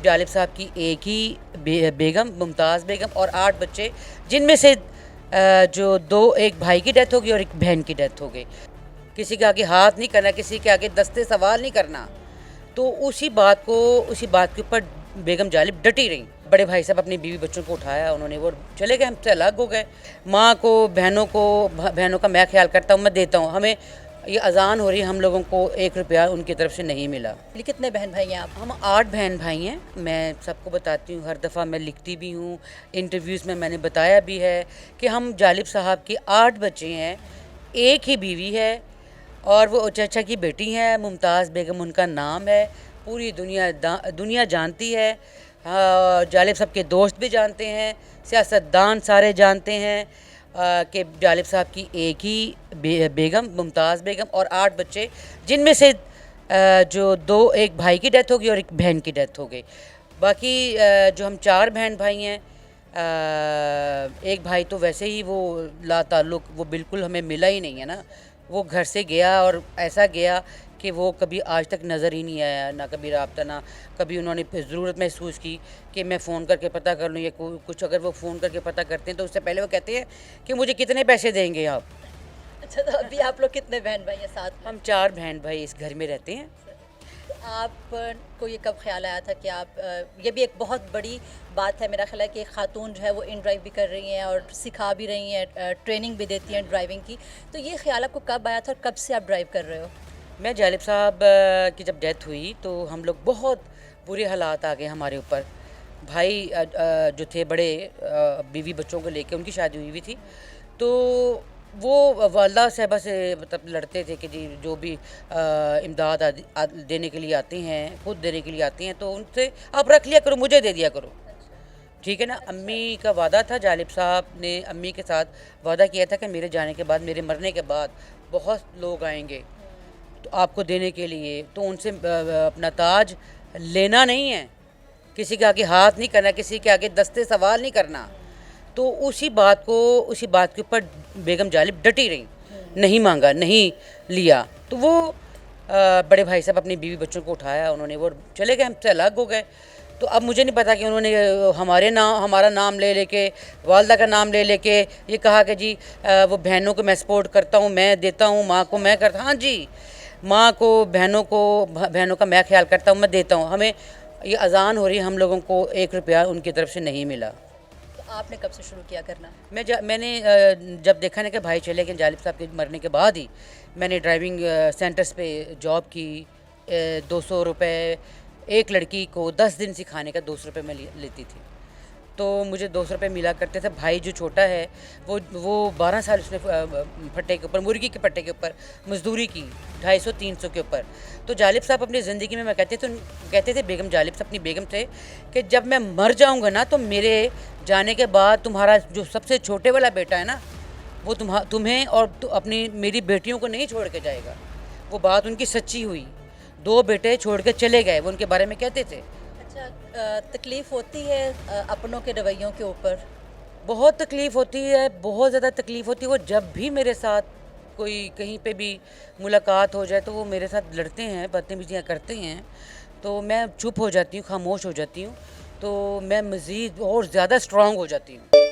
जालिब साहब की एक ही बेगम मुमताज़ बेगम और 8 बच्चे, जिनमें से जो दो, एक भाई की डेथ हो गई और एक बहन की डेथ हो गई। किसी के आगे हाथ नहीं करना, किसी के आगे दस्ते सवाल नहीं करना। तो उसी बात के ऊपर बेगम जालिब डटी रही। बड़े भाई साहब अपनी बीवी बच्चों को उठाया, उन्होंने वो चले गए, हमसे अलग हो गए। माँ को बहनों का मैं ख्याल करता हूँ, मैं देता हूँ। हमें ये अजान हो रही है, हम लोगों को 1 रुपया उनकी तरफ से नहीं मिला। कितने बहन भाई हैं आप? हम 8 बहन भाई हैं। मैं सबको बताती हूँ, हर दफ़ा मैं लिखती भी हूँ, इंटरव्यूज़ में मैंने बताया भी है कि हम जालिब साहब के 8 बच्चे हैं, एक ही बीवी है और वो चचा की बेटी हैं, मुमताज़ बेगम उनका नाम है। पूरी दुनिया जानती है, जालिब साहब के दोस्त भी जानते हैं, सियासतदान सारे जानते हैं कि जालिब साहब की एक ही बेगम मुमताज़ बेगम और 8 बच्चे, जिनमें से जो दो, एक भाई की डेथ हो गई और एक बहन की डेथ हो गई। बाकी जो हम 4 बहन भाई हैं, एक भाई तो वैसे ही वो लाताल्लुक़, वो बिल्कुल हमें मिला ही नहीं है ना। वो घर से गया और ऐसा गया कि वो कभी आज तक नज़र ही नहीं आया, ना कभी राब्ता, ना कभी उन्होंने ज़रूरत महसूस की कि मैं फ़ोन करके पता कर लूँ या कुछ। अगर वो फ़ोन करके पता करते हैं तो उससे पहले वो कहते हैं कि मुझे कितने पैसे देंगे आप। अच्छा, तो अभी आप लोग कितने बहन भाई हैं साथ में? हम 4 बहन भाई इस घर में रहते हैं। आपको ये कब ख्याल आया था कि आप ये भी एक बहुत बड़ी बात है मेरा ख्याल है कि एक खातून जो है वो इन ड्राइव भी कर रही हैं और सिखा भी रही हैं, ट्रेनिंग भी देती हैं ड्राइविंग की। तो ये ख्याल आपको कब आया था और कब से आप ड्राइव कर रहे हो? मैं जालिब साहब की जब डेथ हुई तो हम लोग बहुत बुरे हालात आ गए हमारे ऊपर। भाई जो थे बड़े, बीवी बच्चों को लेके उनकी शादी हुई थी, तो वो वालदा साहिबा से मतलब लड़ते थे कि जी जो भी इमदाद देने के लिए आते हैं, खुद देने के लिए आते हैं, तो उनसे आप रख लिया करो, मुझे दे दिया करो। ठीक है ना। अम्मी का वादा था, जालिब साहब ने अम्मी के साथ वादा किया था कि मेरे जाने के बाद, मेरे मरने के बाद बहुत लोग आएंगे तो आपको देने के लिए, तो उनसे अपना ताज लेना नहीं है, किसी के आगे हाथ नहीं करना, किसी के आगे दस्ते सवाल नहीं करना। तो उसी बात के ऊपर बेगम जालिब डटी रही, नहीं मांगा, नहीं लिया। तो वो बड़े भाई साहब अपनी बीवी बच्चों को उठाया, उन्होंने वो चले गए, हमसे अलग हो गए। तो अब मुझे नहीं पता कि उन्होंने हमारा नाम ले लेके, वालदा का नाम ले लेके ये कहा कि जी वो बहनों को मैं सपोर्ट करता हूँ, मैं देता हूँ, माँ को मैं करता, हाँ जी, माँ को बहनों का मैं ख्याल करता हूँ, मैं देता हूँ। हमें ये अजान हो रही है, हम लोगों को 1 रुपया उनकी तरफ से नहीं मिला। तो आपने कब से शुरू किया करना? मैंने जब देखा ना कि भाई चले गए जालिब साहब के मरने के बाद ही, मैंने ड्राइविंग सेंटर्स पे जॉब की। 200 रुपये एक लड़की को 10 दिन सिखाने का 200 रुपये मैं लेती थी, तो मुझे 200 रुपये मिला करते थे। भाई जो छोटा है वो 12 साल उसने फट्टे के ऊपर, मुर्गी के पट्टे के ऊपर मजदूरी की, 250-300 के ऊपर। तो जालिब साहब अपनी ज़िंदगी में, मैं कहते थे बेगम जालिब से, अपनी बेगम से, कि जब मैं मर जाऊँगा ना तो मेरे जाने के बाद तुम्हारा जो सबसे छोटे वाला बेटा है ना, वो तुम्हें और अपनी मेरी बेटियों को नहीं छोड़ के जाएगा। वो बात उनकी सच्ची हुई। 2 बेटे छोड़ के चले गए, वो उनके बारे में कहते थे। अच्छा, तकलीफ़ होती है अपनों के रवैयों के ऊपर? बहुत तकलीफ़ होती है, बहुत ज़्यादा तकलीफ़ होती है। वो जब भी मेरे साथ कोई कहीं पे भी मुलाकात हो जाए तो वो मेरे साथ लड़ते हैं, बदतमीज़ियाँ करते हैं, तो मैं चुप हो जाती हूँ, खामोश हो जाती हूँ, तो मैं मज़ीद और ज़्यादा स्ट्रॉन्ग हो जाती हूँ।